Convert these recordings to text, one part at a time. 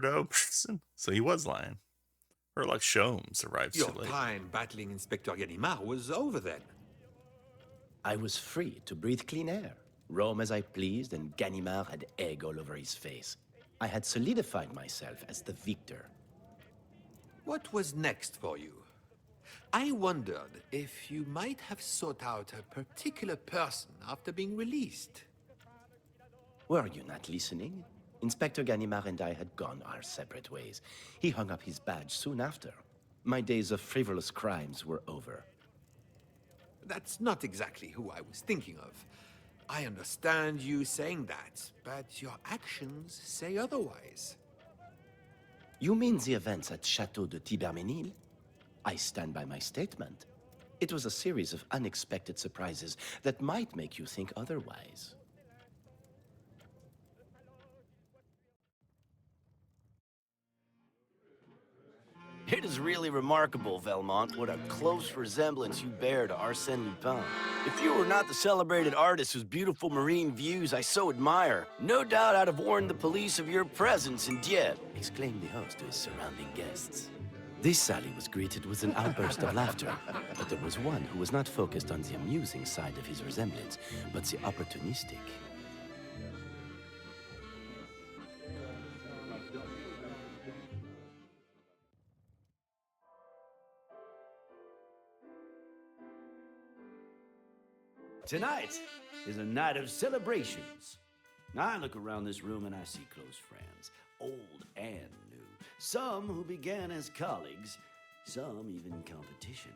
Bordeaux prison. So he was lying. Herlock Sholmes arrives Your too late. time battling Inspector Ganimard was over then. I was free to breathe clean air, roam as I pleased, and Ganimard had egg all over his face. I had solidified myself as the victor. What was next for you? I wondered if you might have sought out a particular person after being released. Were you not listening? Inspector Ganimard and I had gone our separate ways. He hung up his badge soon after. My days of frivolous crimes were over. That's not exactly who I was thinking of. I understand you saying that, but your actions say otherwise. You mean the events at Château de Thibermesnil? I stand by my statement. It was a series of unexpected surprises that might make you think otherwise. It is really remarkable, Velmont, what a close resemblance you bear to Arsene Lupin. If you were not the celebrated artist whose beautiful marine views I so admire, no doubt I'd have warned the police of your presence in Dieppe, exclaimed the host to his surrounding guests. This sally was greeted with an outburst of laughter, but there was one who was not focused on the amusing side of his resemblance, but the opportunistic. Tonight is a night of celebrations. I look around this room and I see close friends, old and new. Some who began as colleagues, some even in competition.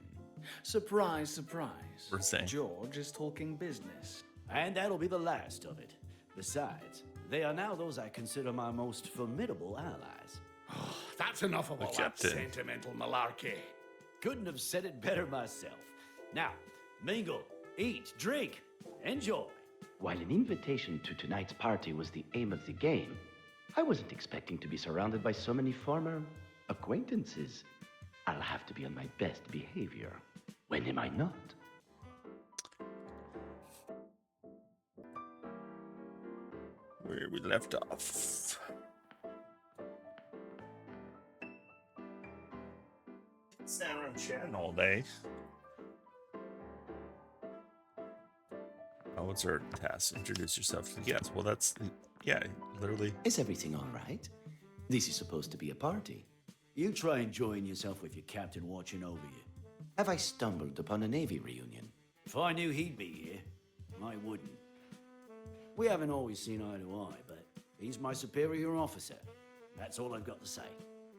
Surprise, surprise. Arsene. George is talking business. And that'll be the last of it. Besides, they are now those I consider my most formidable allies. That's enough of all that Captain. sentimental malarkey. Couldn't have said it better myself. Now, mingle, eat, drink, enjoy. While an invitation to tonight's party was the aim of the game, I wasn't expecting to be surrounded by so many former acquaintances. I'll have to be on my best behavior. When am I not? Where we left off. Stand around chatting all day. Oh, what's her task? Introduce yourself to the guests. Well, that's, yeah, literally. Is everything all right? This is supposed to be a party. You try enjoying yourself with your captain watching over you. Have I stumbled upon a Navy reunion? If I knew he'd be here, I wouldn't. We haven't always seen eye to eye, but he's my superior officer. That's all I've got to say.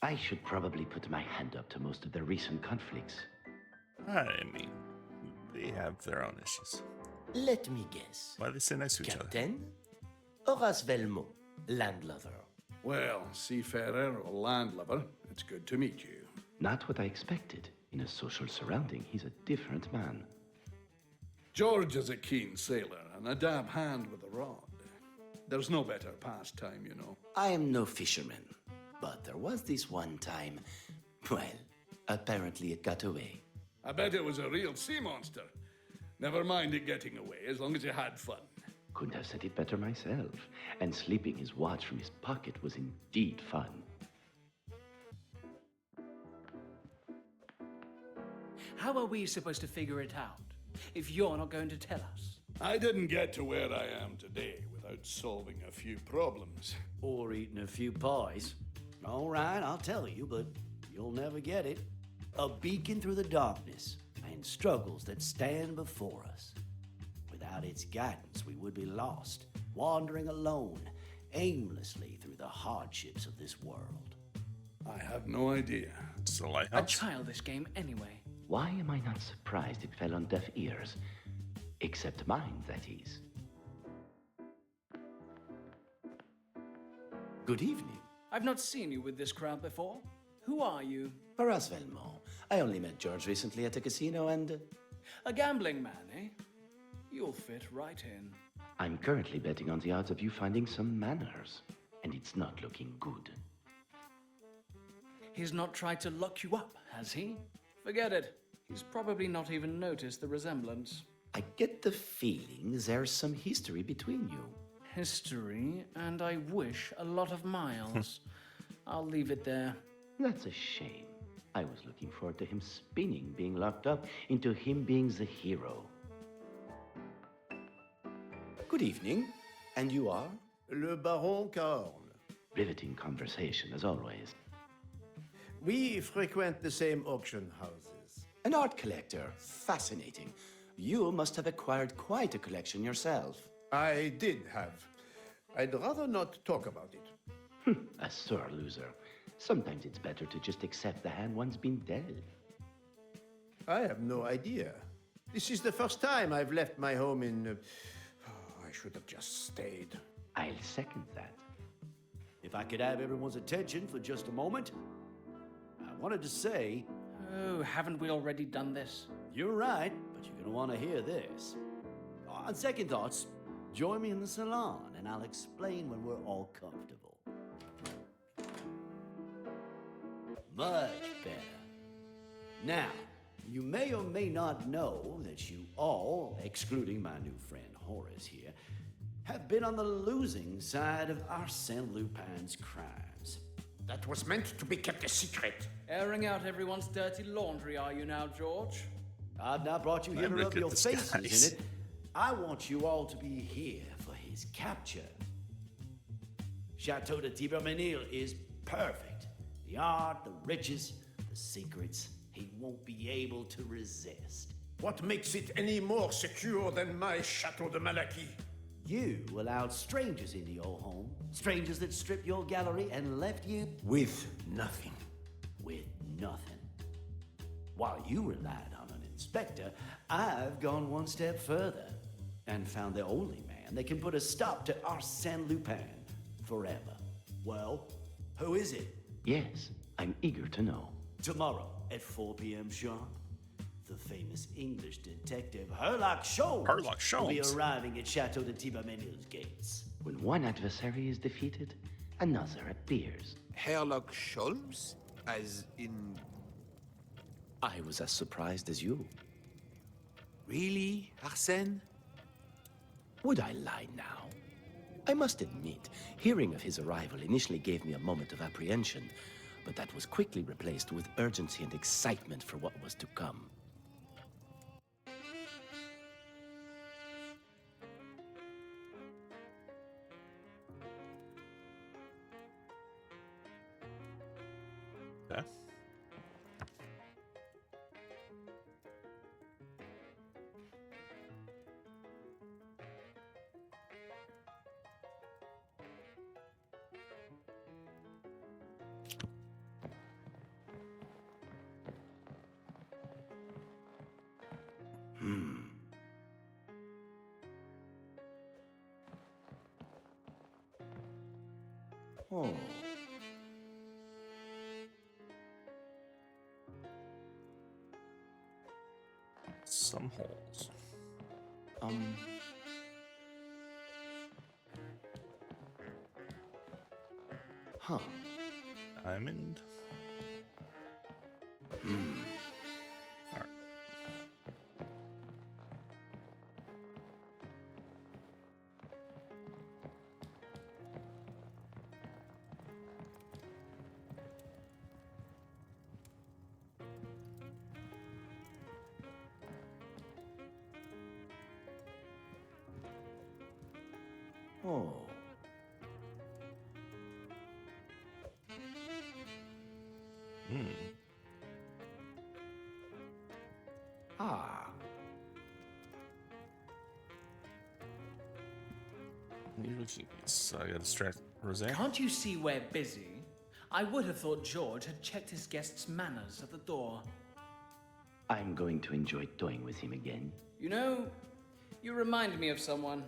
I should probably put my hand up to most of the recent conflicts. I mean, they have their own issues. Let me guess. Why do they sit next to each other? Captain? Horace Velmont, landlubber. Well, seafarer or landlubber, it's good to meet you. Not what I expected. In a social surrounding, he's a different man. George is a keen sailor and a dab hand with a rod. There's no better pastime, you know. I am no fisherman, but there was this one time. Well, apparently it got away. I bet it was a real sea monster. Never mind it getting away, as long as you had fun. Couldn't have said it better myself. And slipping his watch from his pocket was indeed fun. How are we supposed to figure it out if you're not going to tell us? I didn't get to where I am today without solving a few problems. Or eating a few pies. All right, I'll tell you, but you'll never get it. A beacon through the darkness and struggles that stand before us. Without its guidance, we would be lost, wandering alone, aimlessly through the hardships of this world. I have no idea. It's a A lighthouse. childish game anyway. Why am I not surprised it fell on deaf ears? Except mine, that is. Good evening. I've not seen you with this crowd before. Who are you? Horace Velmont. I only met George recently at a casino and... A gambling man, eh? You'll fit right in. I'm currently betting on the odds of you finding some manners. And it's not looking good. He's not tried to lock you up, has he? Forget it. He's probably not even noticed the resemblance. I get the feeling there's some history between you. History, and I wish a lot of miles. I'll leave it there. That's a shame. I was looking forward to him spinning being locked up into him being the hero. Good evening. And you are? Le Baron Cahorn. Riveting conversation, as always. We frequent the same auction houses. An art collector. Fascinating. You must have acquired quite a collection yourself. I did have. I'd rather not talk about it. A sore loser. Sometimes it's better to just accept the hand one's been dealt. I have no idea. This is the first time I've left my home in... I should have just stayed. I'll second that. If I could have everyone's attention for just a moment, I wanted to say, Oh, haven't we already done this? you're right, but you're going to want to hear this. On second thoughts, join me in the salon and I'll explain when we're all comfortable. Much better. Now, you may or may not know that you all, excluding my new friend Horace here, have been on the losing side of Arsene Lupin's crimes. That was meant to be kept a secret. Airing out everyone's dirty laundry, are you now, George? I've not brought you here to look rub at your this, faces guys. in it. I want you all to be here for his capture. Chateau de Tibermenil is perfect. The art, the riches, the secrets, he won't be able to resist. What makes it any more secure than my Chateau de Malaquis? You allowed strangers into your home, strangers that stripped your gallery and left you With nothing. with nothing. While you relied on an inspector, I've gone one step further and found the only man that can put a stop to Arsène Lupin forever. Well, who is it? Yes, I'm eager to know. Tomorrow at 4 p.m. sharp, the famous English detective Herlock Sholmes Herlock will be Sholmes. arriving at Chateau de Tibermenil's gates. When one adversary is defeated, another appears. Herlock Sholmes? As in... I was as surprised as you. Really, Arsene? Would I lie now? I must admit, hearing of his arrival initially gave me a moment of apprehension, but that was quickly replaced with urgency and excitement for what was to come. Yeah. Oh. Some holes. Huh. Diamond. Alright. Oh. Ah. So I gotta distract Roseanne. Can't you see we're busy? I would have thought George had checked his guest's manners at the door. I'm going to enjoy toying with him again. You know, you remind me of someone.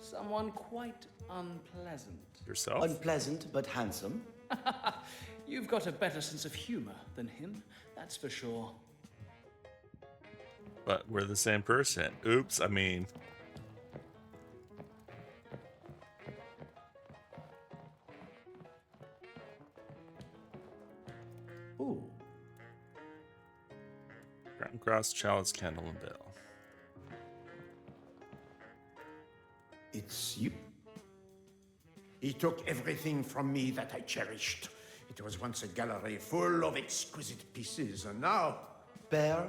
Someone quite unpleasant. Yourself? Unpleasant but handsome. You've got a better sense of humor than him, that's for sure. But we're the same person. Oops, I mean... Ooh. Crown Cross, Chalice, Candle, and Bell. It's you. He took everything from me that I cherished. It was once a gallery full of exquisite pieces, and now... Bare,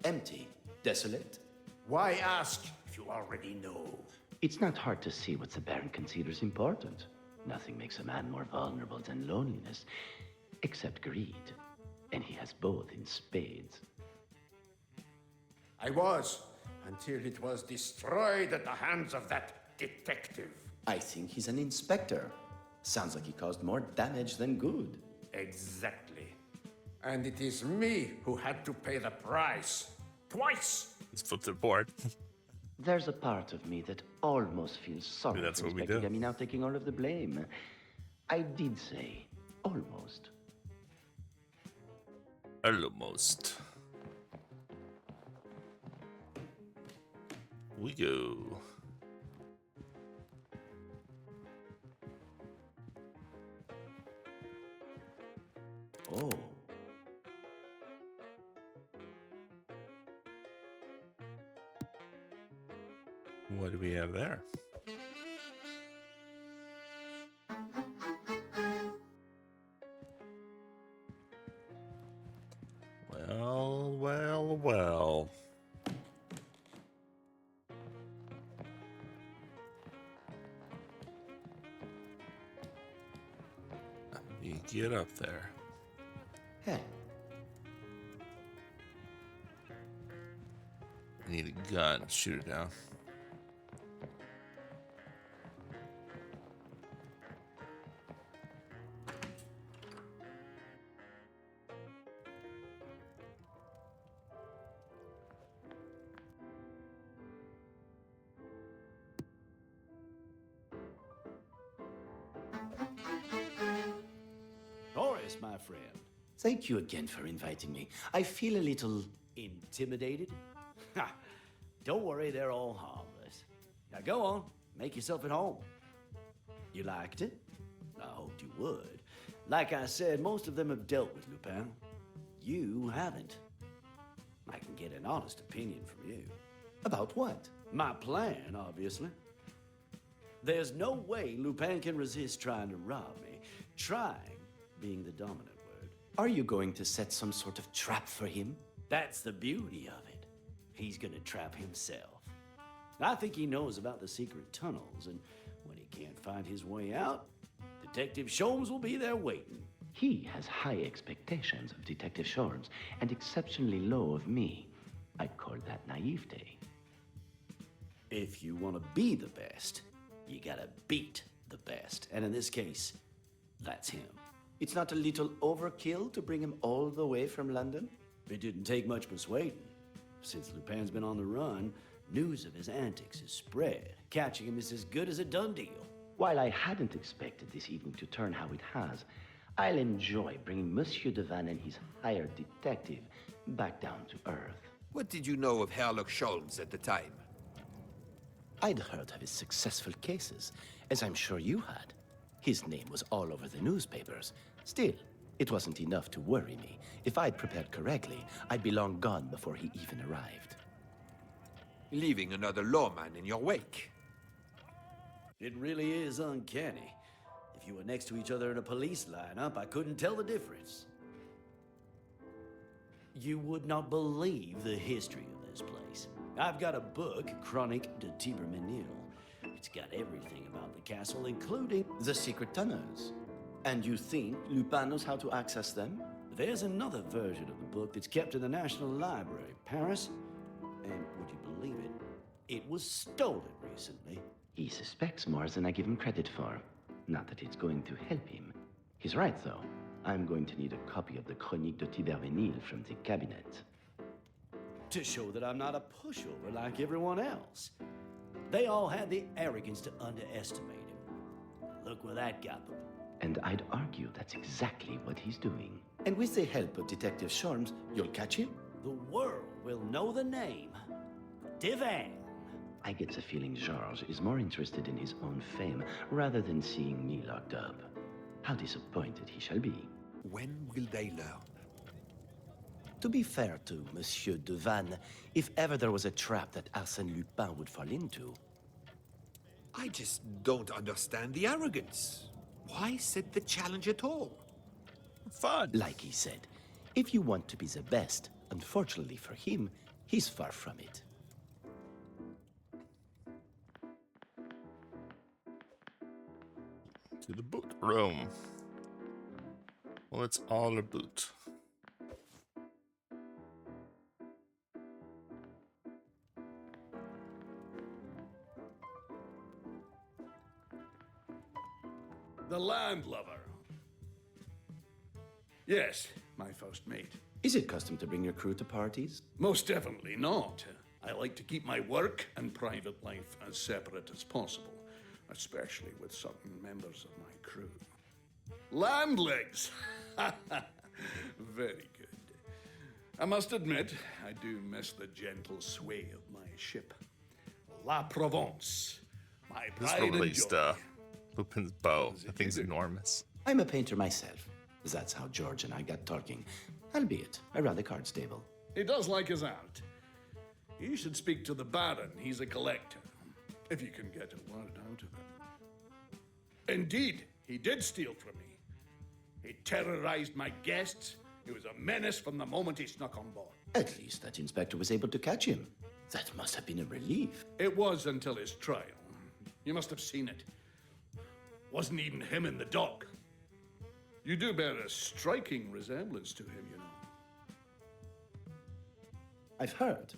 empty, desolate. Why ask if you already know? It's not hard to see what the Baron considers important. Nothing makes a man more vulnerable than loneliness, except greed. And he has both in spades. I was, until it was destroyed at the hands of that detective. I think he's an inspector. Sounds like he caused more damage than good. Exactly. And it is me who had to pay the price. Twice! Let's flip the board. There's a part of me that almost feels sorry Maybe that's for what we Inspector do. Gami now taking all of the blame. I did say almost. Almost. We go. Oh. What do we have there? Well, well, well. You get up there. Hey. I need a gun. Shoot it down. Horace, my friend. Thank you again for inviting me. I feel a little... Intimidated? Ha! Don't worry, they're all harmless. Now go on, make yourself at home. You liked it? I hoped you would. Like I said, most of them have dealt with Lupin. You haven't. I can get an honest opinion from you. About what? My plan, obviously. There's no way Lupin can resist trying to rob me. Trying being the dominant word. Are you going to set some sort of trap for him? That's the beauty of it. He's gonna trap himself. I think he knows about the secret tunnels, and when he can't find his way out, Detective Sholmes will be there waiting. He has high expectations of Detective Sholmes and exceptionally low of me. I'd call that naivete. If you want to be the best, you gotta beat the best. And in this case, that's him. It's not a little overkill to bring him all the way from London? It didn't take much persuading. Since Lupin's been on the run, news of his antics has spread. Catching him is as good as a done deal. While I hadn't expected this evening to turn how it has, I'll enjoy bringing Monsieur Devanne and his hired detective back down to earth. What did you know of Herlock Sholmes at the time? I'd heard of his successful cases, as I'm sure you had. His name was all over the newspapers. Still, it wasn't enough to worry me. If I'd prepared correctly, I'd be long gone before he even arrived. Leaving another lawman in your wake. It really is uncanny. If you were next to each other in a police lineup, I couldn't tell the difference. You would not believe the history of this place. I've got a book, Chronique de Tibermenil. It's got everything about the castle, including... The secret tunnels. And you think Lupin knows how to access them? There's another version of the book that's kept in the National Library, Paris. And would you believe it? It was stolen recently. He suspects more than I give him credit for. Not that it's going to help him. He's right, though. I'm going to need a copy of the Chronique de Tibermenil from the cabinet. To show that I'm not a pushover like everyone else. They all had the arrogance to underestimate him. Look where that got them. And I'd argue that's exactly what he's doing. And with the help of Detective Sholmes, you'll catch him? The world will know the name. Devanne. I get the feeling Georges is more interested in his own fame rather than seeing me locked up. How disappointed he shall be. When will they learn? To be fair to Monsieur Devanne, if ever there was a trap that Arsene Lupin would fall into... I just don't understand the arrogance. Why set the challenge at all? fun. Like he said, if you want to be the best, unfortunately for him, he's far from it. To the boot room. Well, it's all a boot. The landlubber. Yes, my first mate. Is it custom to bring your crew to parties? Most definitely not. I like to keep my work and private life as separate as possible, especially with certain members of my crew. Landlegs! Very good. I must admit, I do miss the gentle sway of my ship. La Provence, my This pride and released joy. Lupin's bow. Is it That thing's either? enormous. I'm a painter myself. That's how George and I got talking. Albeit around the cards table. He does like his art. You should speak to the Baron. He's a collector. If you can get a word out of him. Indeed, he did steal from me. He terrorized my guests. He was a menace from the moment he snuck on board. At least that inspector was able to catch him. That must have been a relief. It was until his trial. You must have seen it. Wasn't even him in the dock. You do bear a striking resemblance to him, you know. I've heard.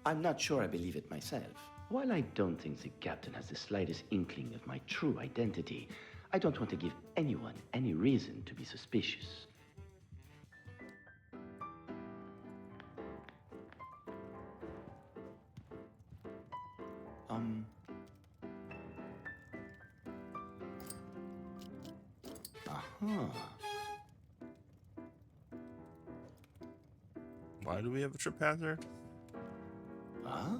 I'm not sure I believe it myself. While I don't think the captain has the slightest inkling of my true identity, I don't want to give anyone any reason to be suspicious. Why do we have a trip hazard? Huh?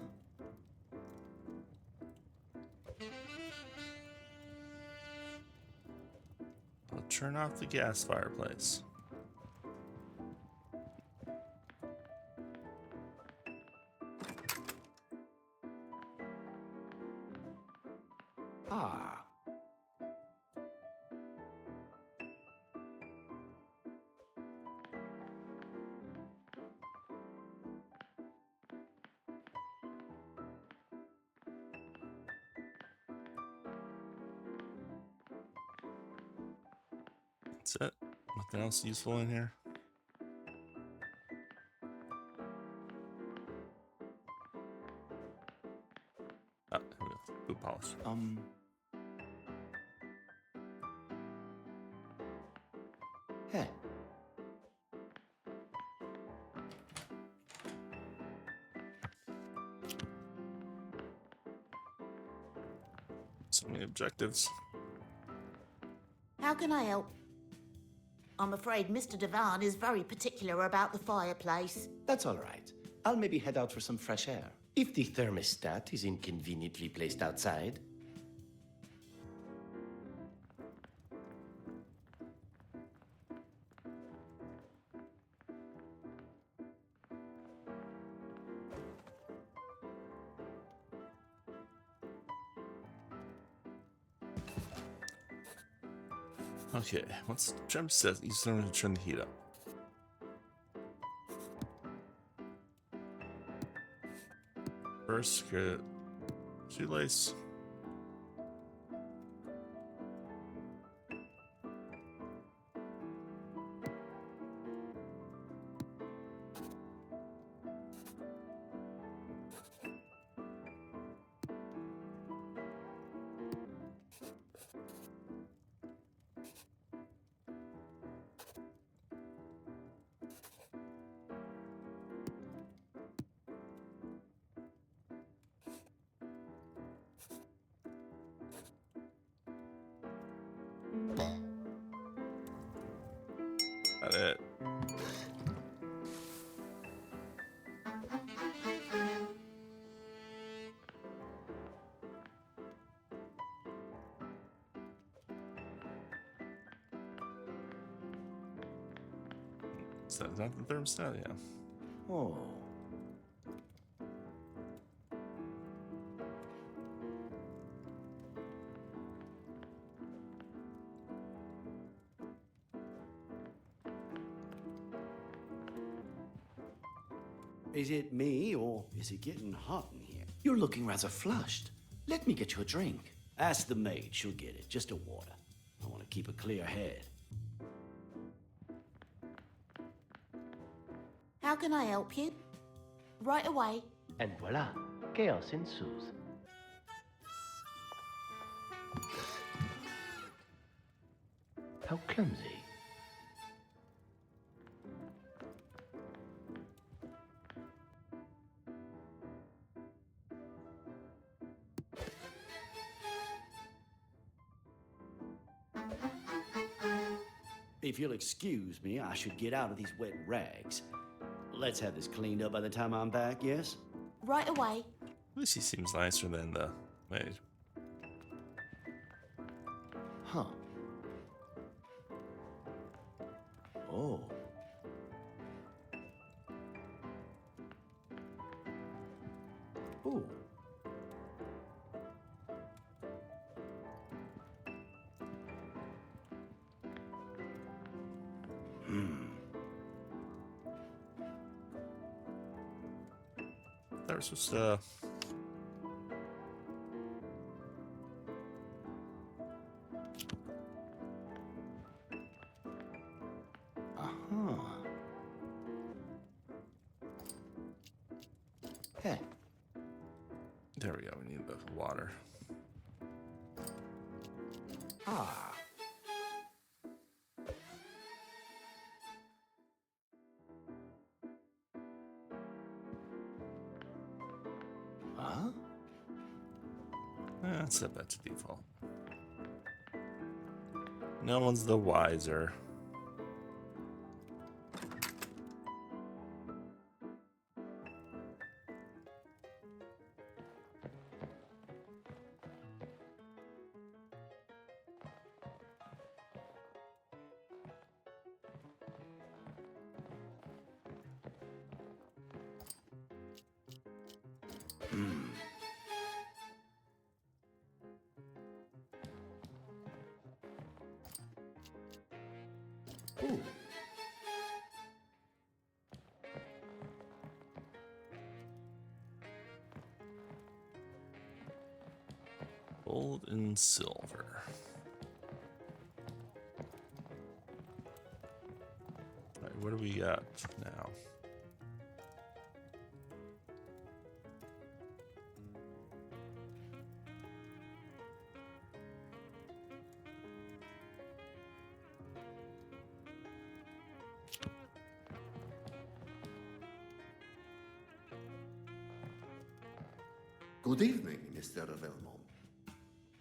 I'll turn off the gas fireplace. Ah. That's it. Nothing else useful in here. Ah, here we go. Boot polish. Hey. So many objectives. How can I help? I'm afraid Mr. Devan is very particular about the fireplace. That's all right. I'll maybe head out for some fresh air. If the thermostat is inconveniently placed outside, Okay, once Jem says he's going to turn the heat up. First, get shoelace. Got it. Is that not the thermostat? Yeah. Oh. Is it me, or is it getting hot in here? You're looking rather flushed. Let me get you a drink. Ask the maid, she'll get it. Just a water. I want to keep a clear head. How can I help you? Right away. And voila, chaos ensues. How clumsy. If you'll excuse me, I should get out of these wet rags. Let's have this cleaned up by the time I'm back, yes? Right away. At least he seems nicer than the maid. Huh. Oh. Ooh. There's just Uh-huh. Hey. there we go. We need the water. Ah. Huh? Set that to default. No one's the wiser. Ooh. Gold and silver. Alright, what do we got now? Good evening, Mr. Velmont.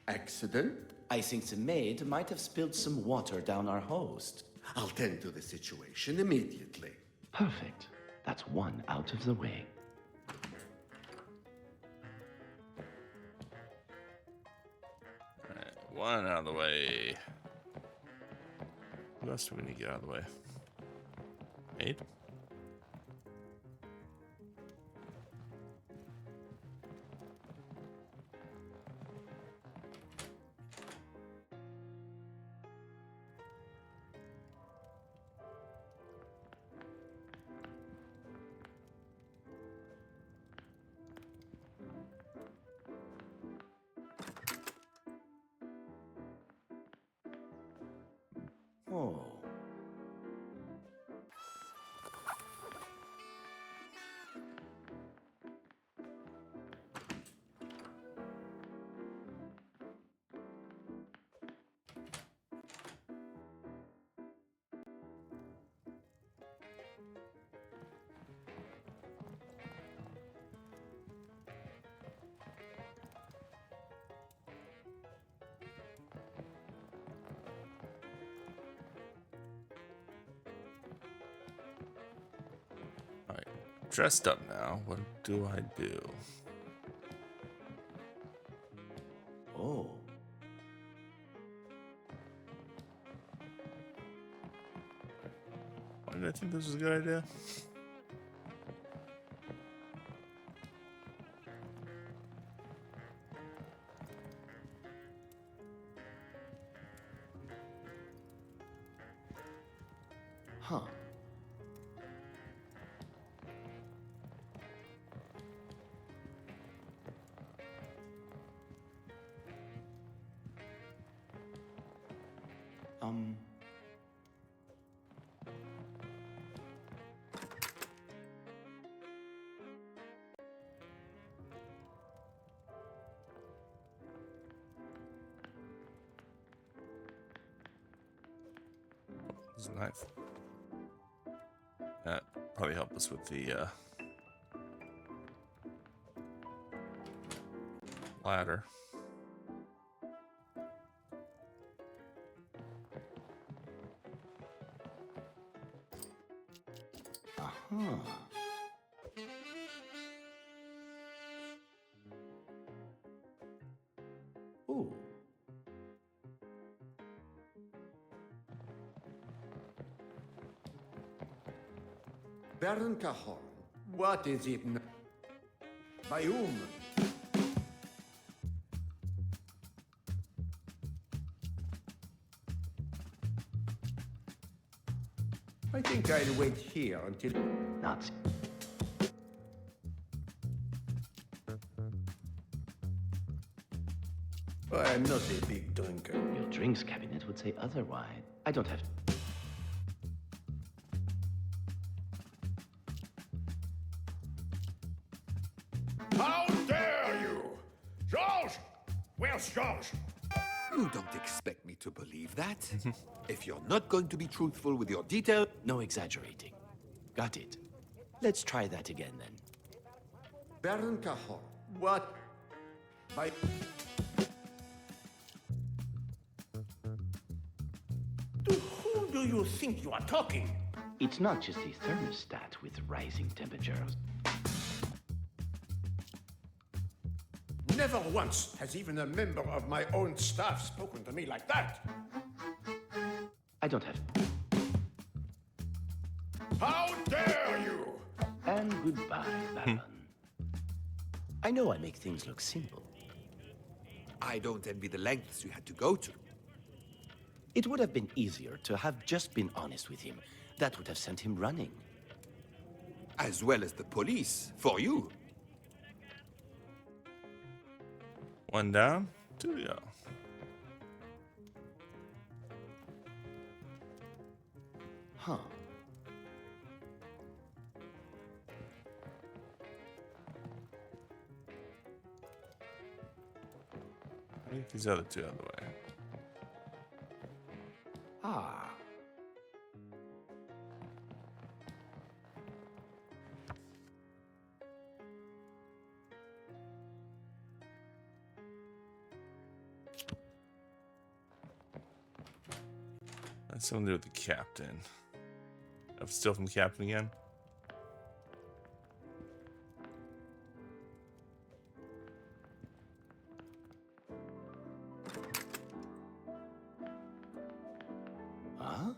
Accident? I think the maid might have spilled some water down our host. I'll tend to the situation immediately. Perfect. That's one out of the way. Alright, one out of the way. Who else do we need to get out of the way? Maid? Oh. Alright, dressed up now. What do I do? Oh. Why did I think this was a good idea? Huh. There's a knife. That probably help us with the ladder. Huh. Ooh. Baron Cajon. What is it now? By whom? I think I'll wait here until... Nazi. I'm not a big drinker. Your drinks cabinet would say otherwise. I don't have... How dare you? George! Where's George? You don't expect me to believe that. If you're not going to be truthful with your detail... No exaggerating. Got it. Let's try that again, then. Baron Cajon. What? By... To who do you think you are talking? It's not just a thermostat with rising temperatures. Never once has even a member of my own staff spoken to me like that. I don't have... How dare you? And goodbye, Baron. I know I make things look simple. I don't envy the lengths you had to go to. It would have been easier to have just been honest with him. That would have sent him running. As well as the police, for you. One down, two to go. Huh. I think these other two out of the way. Ah. That's something to do with the captain. Still from the captain again? Huh?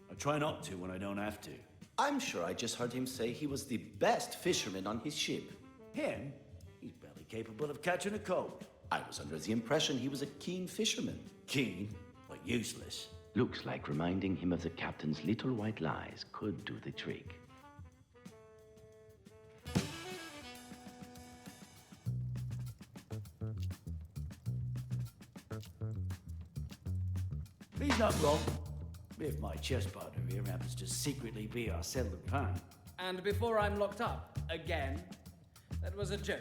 I try not to when I don't have to. I'm sure I just heard him say he was the best fisherman on his ship. Him? He's barely capable of catching a cold. I was under the impression he was a keen fisherman. Keen, but useless. Looks like reminding him of the captain's little white lies could do the trick. He's not wrong. If my chess partner here happens to secretly be Arsene Lupin. And before I'm locked up again, that was a joke,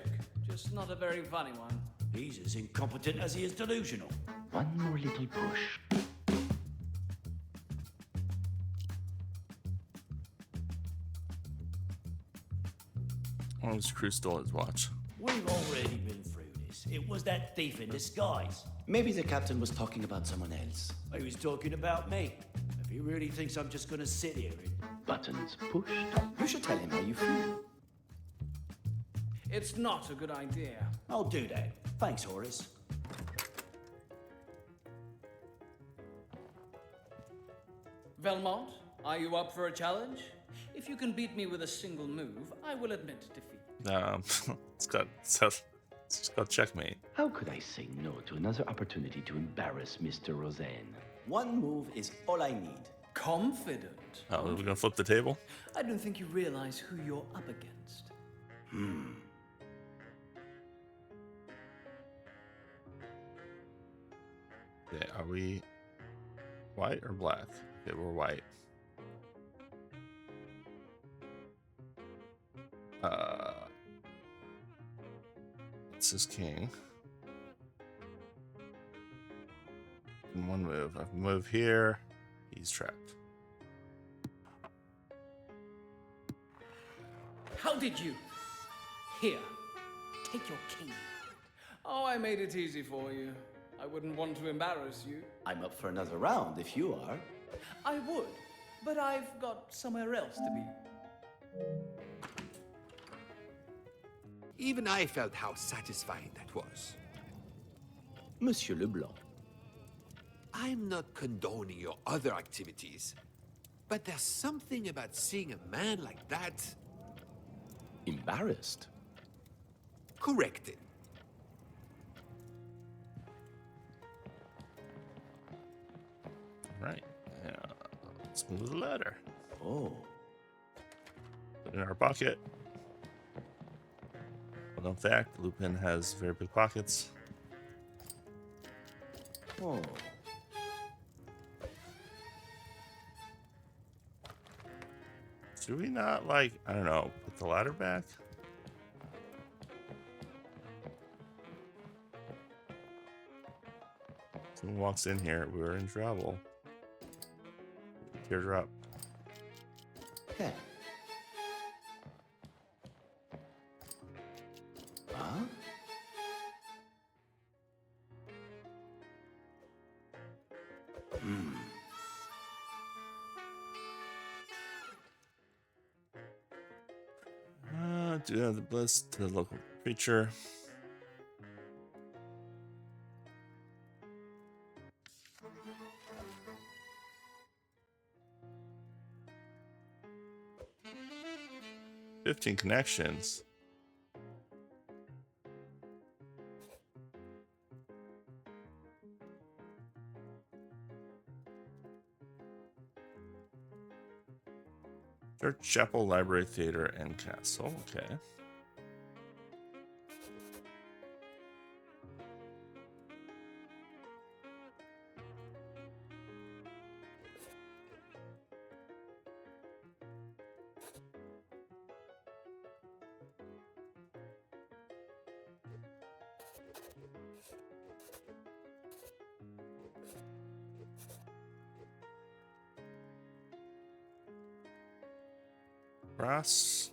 just not a very funny one. He's as incompetent as he is delusional. One more little push. Oh, this crew stole his watch. We've already been through this. Horace. It was that thief in disguise. Maybe the captain was talking about someone else. He was talking about me. If he really thinks I'm just gonna sit here and... Buttons pushed. You should tell him how you feel. It's not a good idea. I'll do that. Thanks, Horace. Velmont, are you up for a challenge? If you can beat me with a single move, I will admit defeat. It's called checkmate. How could I say no to another opportunity to embarrass Mr. Roseanne? One move is all I need. Confident? Oh, are we gonna flip the table? I don't think you realize who you're up against. Yeah, are we white or black? Okay, we're white. This is king. In one move. I move here. He's trapped. How did you? Here, take your king. Oh, I made it easy for you. I wouldn't want to embarrass you. I'm up for another round if you are. I would, but I've got somewhere else to be. Even I felt how satisfying that was. Monsieur Leblanc. I'm not condoning your other activities, but there's something about seeing a man like that Embarrassed? corrected. Right. Yeah. Let's move the ladder. Oh. Put it in our pocket. Well, in fact, Lupin has very big pockets. Oh. Should we not, like, I don't know, put the ladder back? Someone walks in here, we're in trouble. Teardrop. Okay. Huh? Do the bliss to the local preacher. "15 connections. Church, chapel, library, theater, and castle. Okay. Brass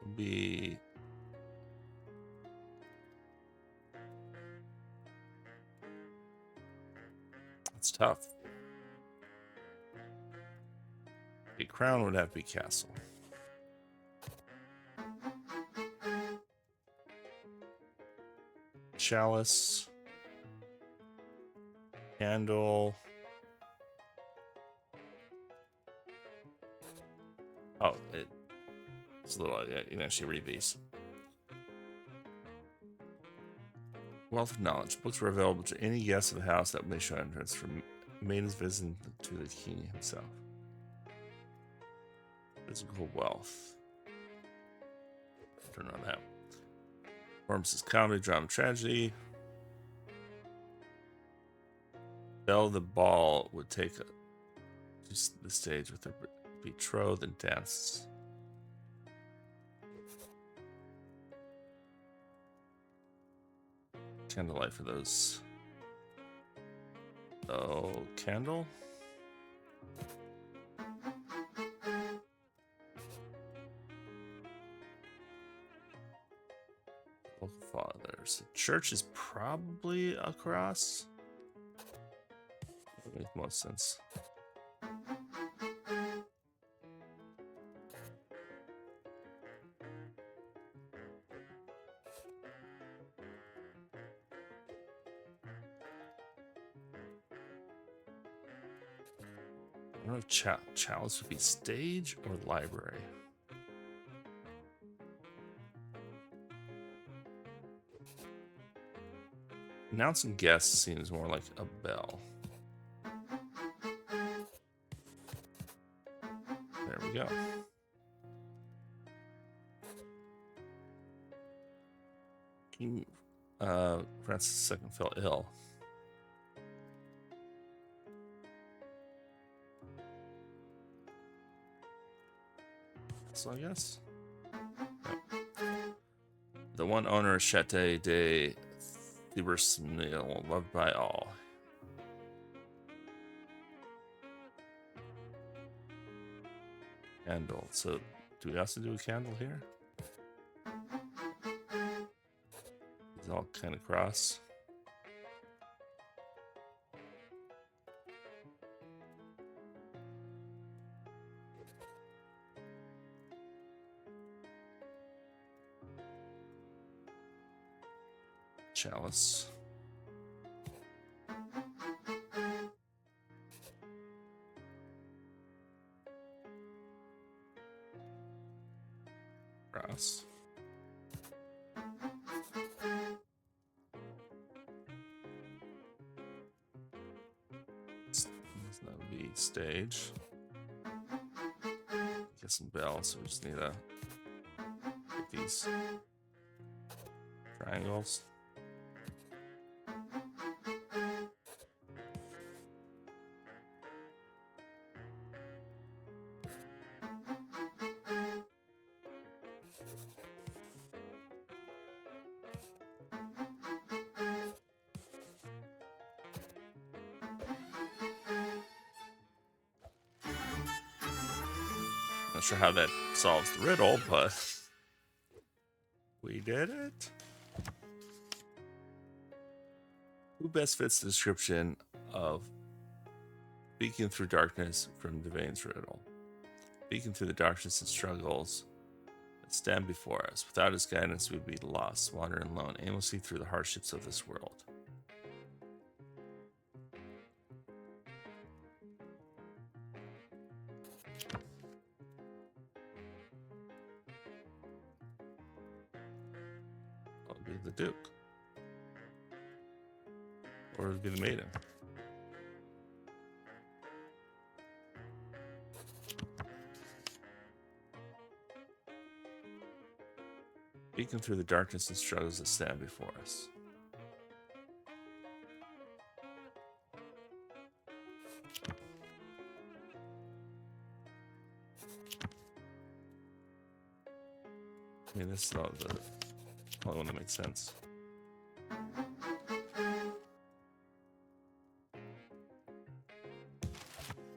will be it's tough. A crown would have to be castle. Chalice, candle. Oh, it's a little, you can actually read these. Wealth of knowledge. Books were available to any guest of the house that may show entrance from maidens visiting to the king himself. Physical wealth. Turn on that. Forms is comedy, drama, tragedy. Belle the Ball would take the stage with her betrothed and dance. Candlelight for those. Oh, candle? Local fathers. The church is probably across. That makes most sense. I don't know if chalice would be stage or library. Announcing guests seems more like a bell. There we go. King Francis II fell ill. So I guess. Yep. The one owner of Château de Thibersnil, loved by all. Candle. So, do we also do a candle here? It's all kind of cross. Chalice. Cross. That would be stage. Get some bells, so we just need to get these triangles. Not sure how that solves the riddle, but we did it. Who best fits the description of beacon through darkness from Devane's riddle? Beacon through the darkness and struggles that stand before us. Without his guidance, we'd be lost, wandering alone, aimlessly through the hardships of this world. The Duke, or it would be the maiden. Beacon through the darkness and struggles that stand before us. I mean, this is not the only one that makes sense.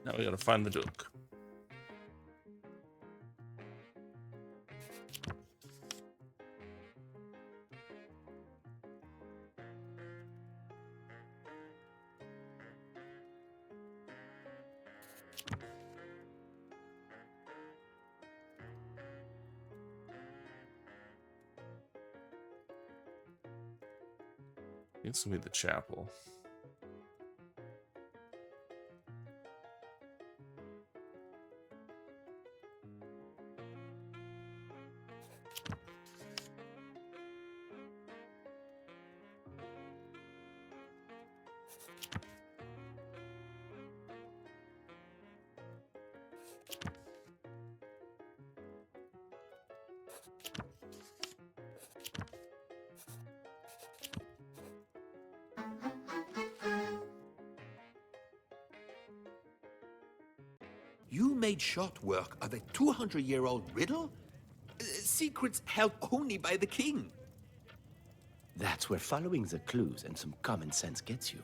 Now we gotta find the Duke. This will be the chapel. You made short work of a 200-year-old riddle? Secrets held only by the king. That's where following the clues and some common sense gets you.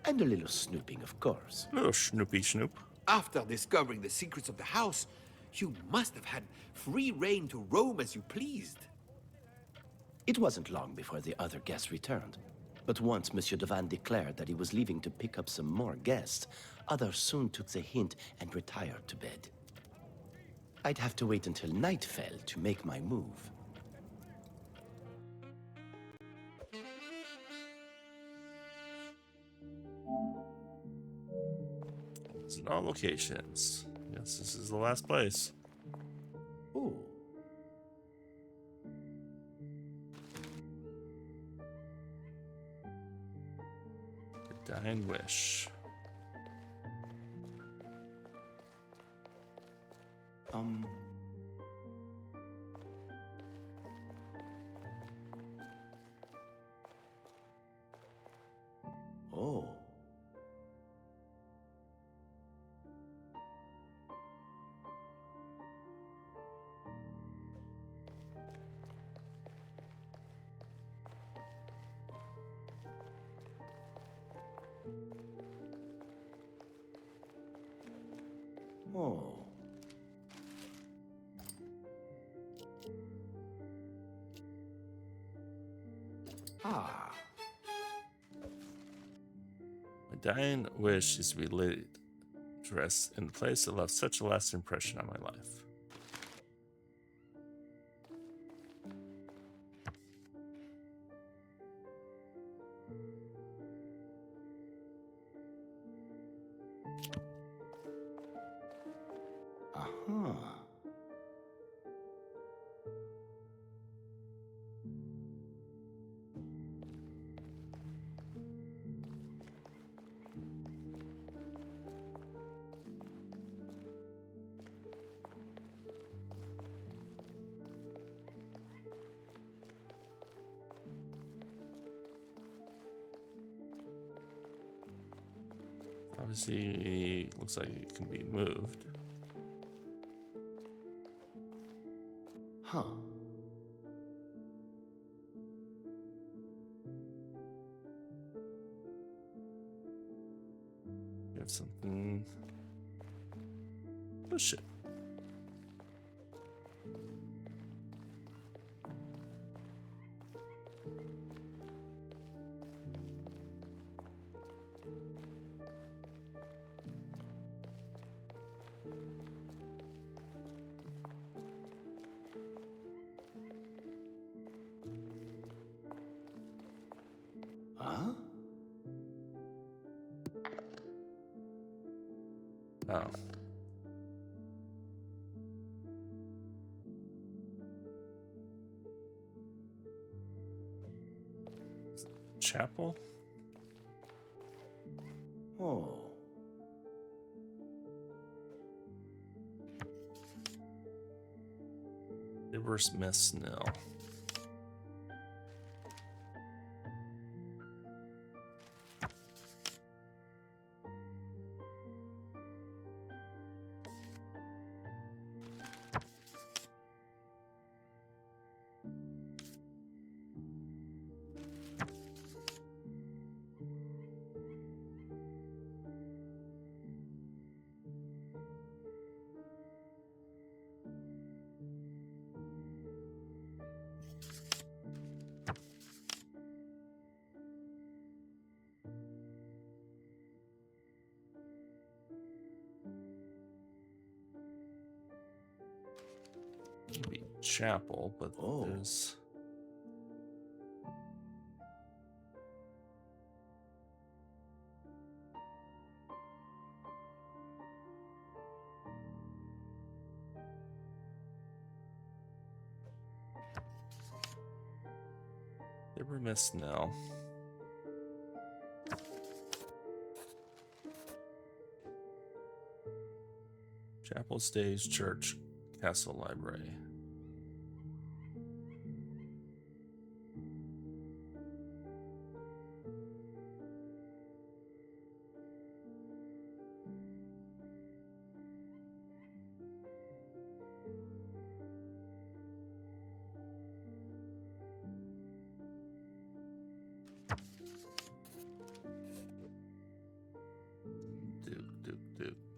And a little snooping, of course. A little snoopy snoop. After discovering the secrets of the house, you must have had free reign to roam as you pleased. It wasn't long before the other guests returned. But once Monsieur Devan declared that he was leaving to pick up some more guests, others soon took the hint and retired to bed. I'd have to wait until night fell to make my move. Visit all locations. Yes, this is the last place. Ooh. The dying wish. Oh. Oh. Ah. My dying wish is to be laid to rest in a place that left such a lasting impression on my life. Uh-huh. Obviously, looks like it can be moved. Huh. You have something. Push it. Huh? Oh. Chapel? Oh. Reverse Miss Nil. Maybe chapel, but Oh. there's never miss Nell. Chapel, stage, church, castle, library.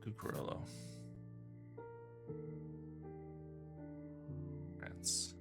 Ducarello. France.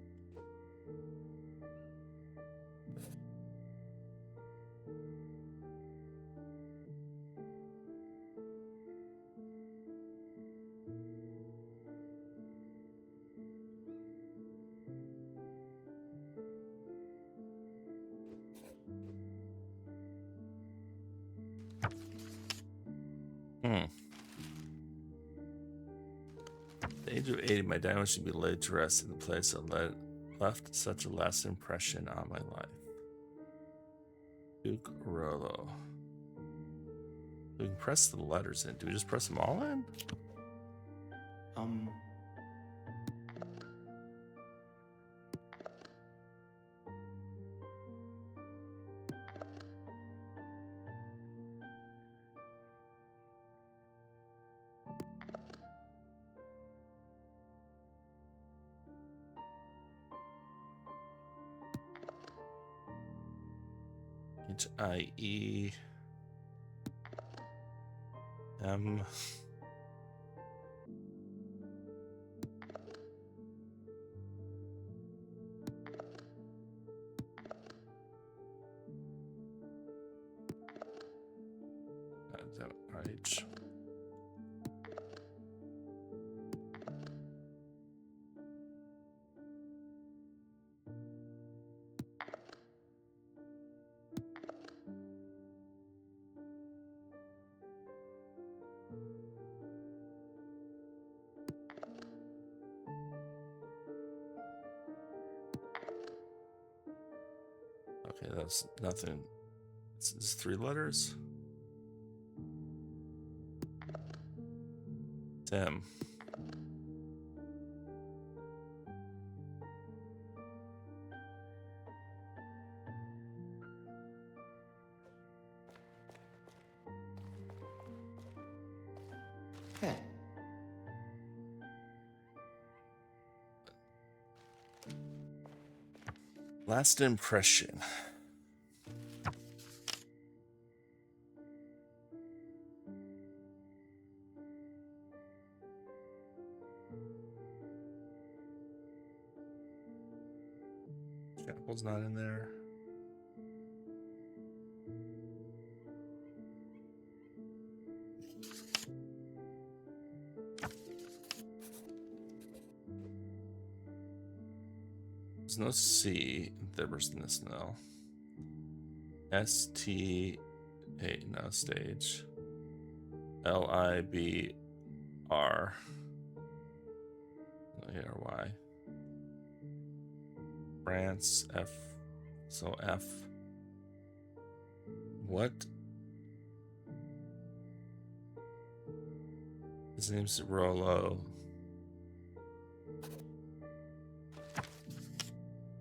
the age of 80, my diamond should be laid to rest in the place that left such a lasting impression on my life. Duke Rollo. We can press the letters in. Do we just press them all in? H-I-E M. H. Okay, that's nothing. It's 3 letters. Tim. Hey. Last impression. Chapel's not in there. There's no C. There's this no. S-T-A, no, stage. L-I-B-R. A-R-Y. France, F. So F. What? His name's Rollo.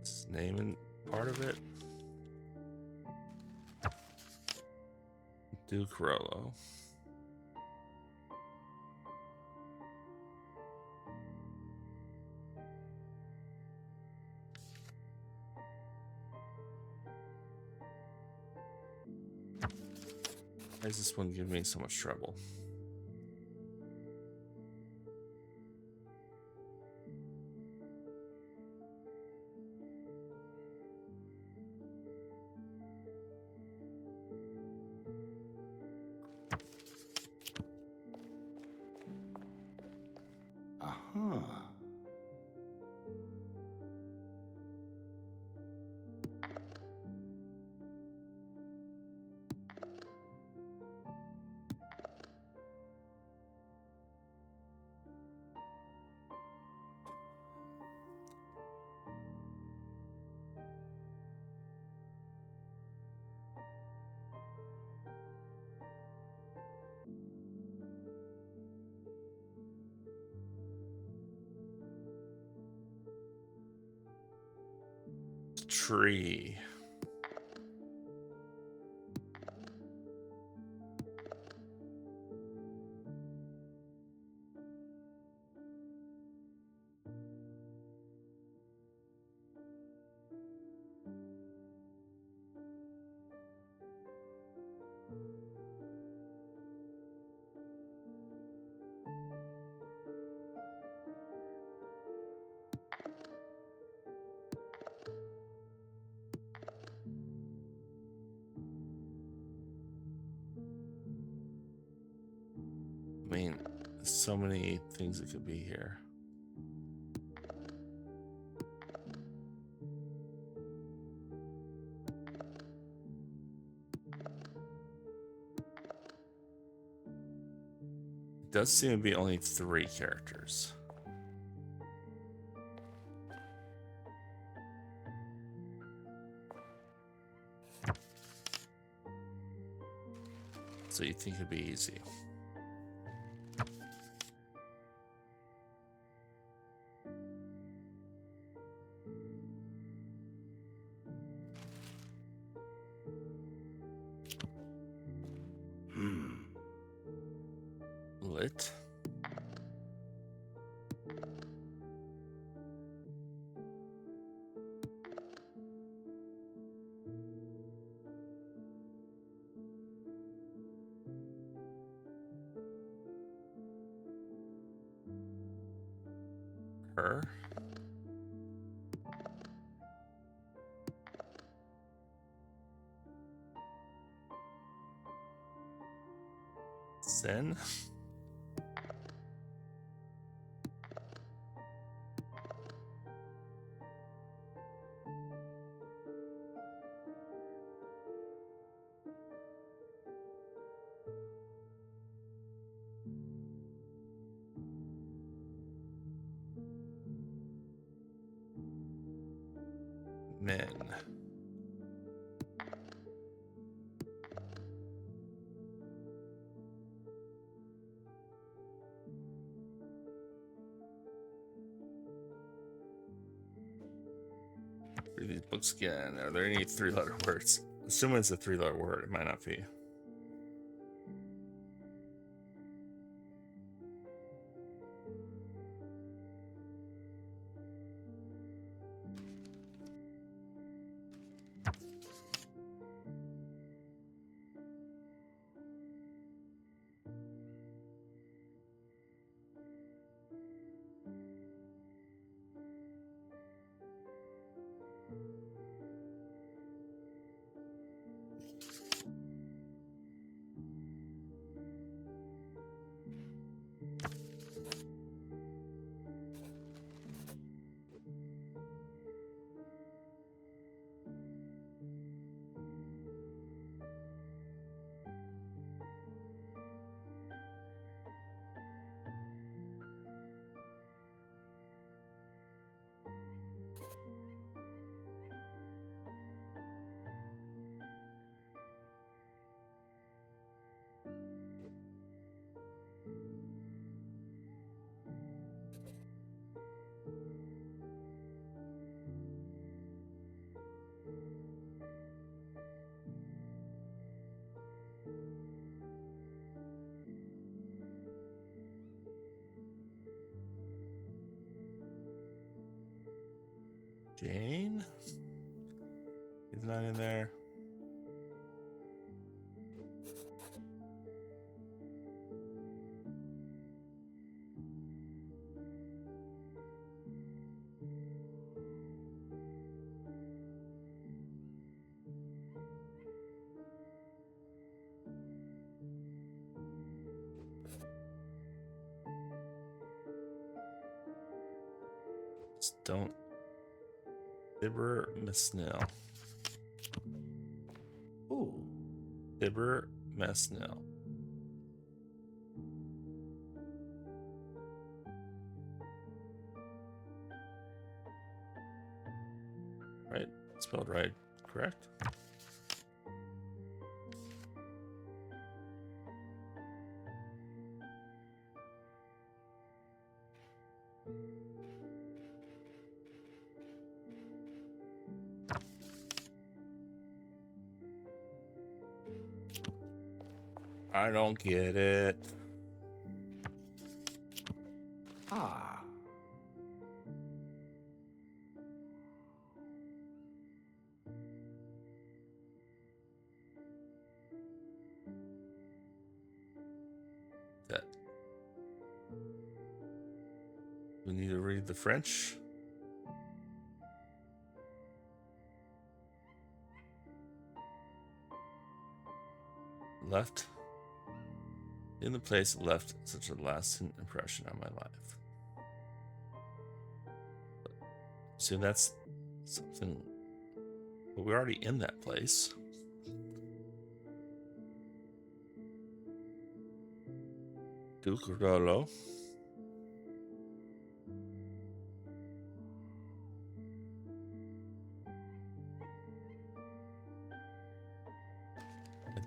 His name and part of it? Duke Rollo. Why is this one giving me so much trouble? Tree. I mean, so many things that could be here. It does seem to be only 3 characters. So you think it'd be easy. Lit. Her. Sin. Men. Read these books again. Are there any 3-letter words? Assuming it's a 3-letter word, it might not be. Jane? He's not in there. Just don't. Fibber Mesnil. Ooh. Fibber Mesnil. Right? Spelled right, correct? I don't get it. Ah. That. We need to read the French. Left. In the place that left such a lasting impression on my life. So that's something. But we're already in that place. Ducarolo.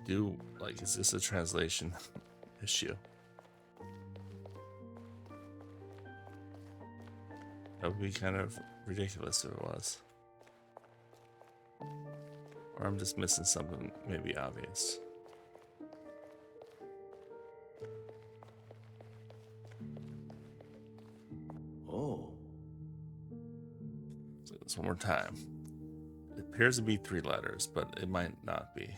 do, like, is this a translation issue? That would be kind of ridiculous if it was. Or I'm just missing something maybe obvious. Oh. So this one more time. It appears to be 3 letters, but it might not be.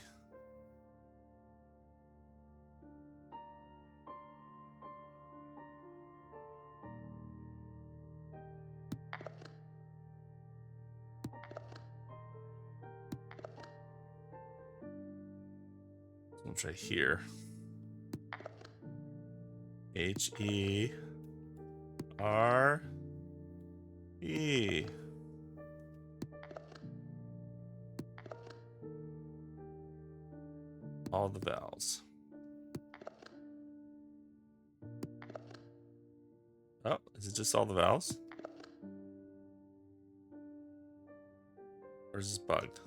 So I'll try here. H-E-R-E. All the vowels. Oh, is it just all the vowels? Or is this bugged?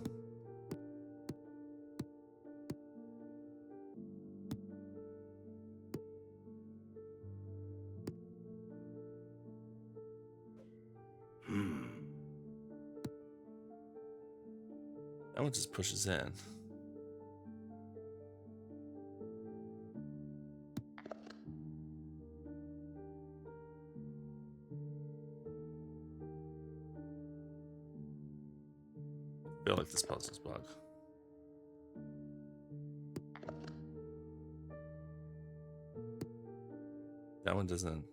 That one just pushes in. I feel like this puzzle's bug. That one doesn't.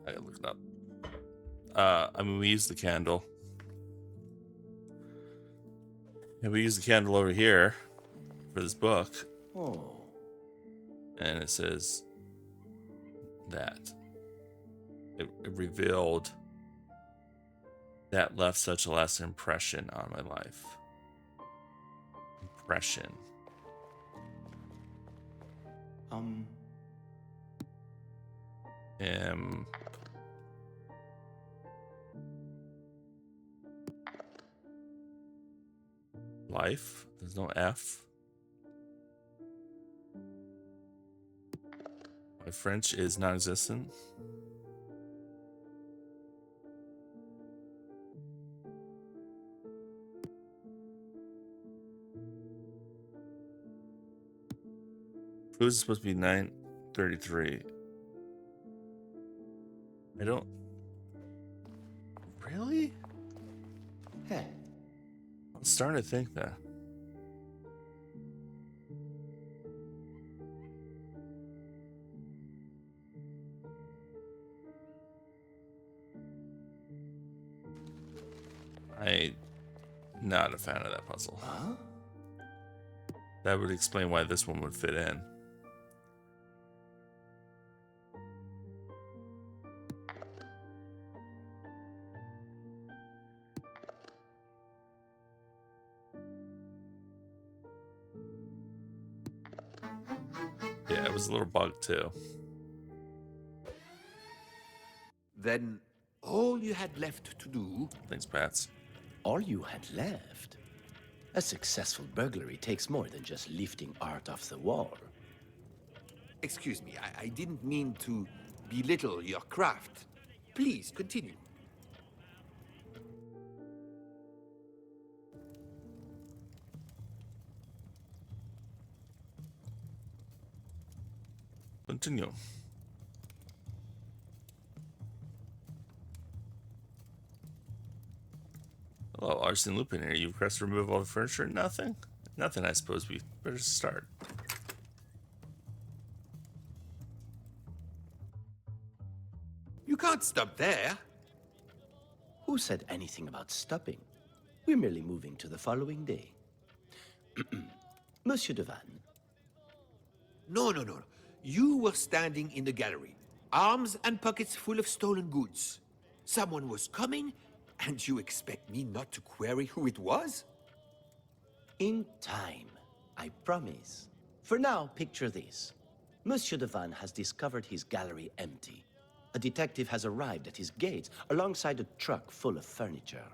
I gotta look it up. I mean, we use the candle. And we use the candle over here for this book. Oh. And it says that it revealed that left such a lasting impression on my life. Impression. Life. There's no F. My French is non-existent. Food is supposed to be 9:33. I don't. Really? Hey. I'm starting to think that. I'm not a fan of that puzzle. Huh? That would explain why this one would fit in. Yeah, it was a little bugged too. Then all you had left to do... Thanks, Pats. All you had left? A successful burglary takes more than just lifting art off the wall. Excuse me, I didn't mean to belittle your craft. Please, continue. Continue. Hello, Arsene Lupin here. You request to remove all the furniture? Nothing? Nothing, I suppose we better start. You can't stop there. Who said anything about stopping? We're merely moving to the following day. Monsieur Devanne, No, no, no. You were standing in the gallery, arms and pockets full of stolen goods. Someone was coming, and you expect me not to query who it was? In time, I promise. For now, picture this. Monsieur Devanne has discovered his gallery empty. A detective has arrived at his gates alongside a truck full of furniture.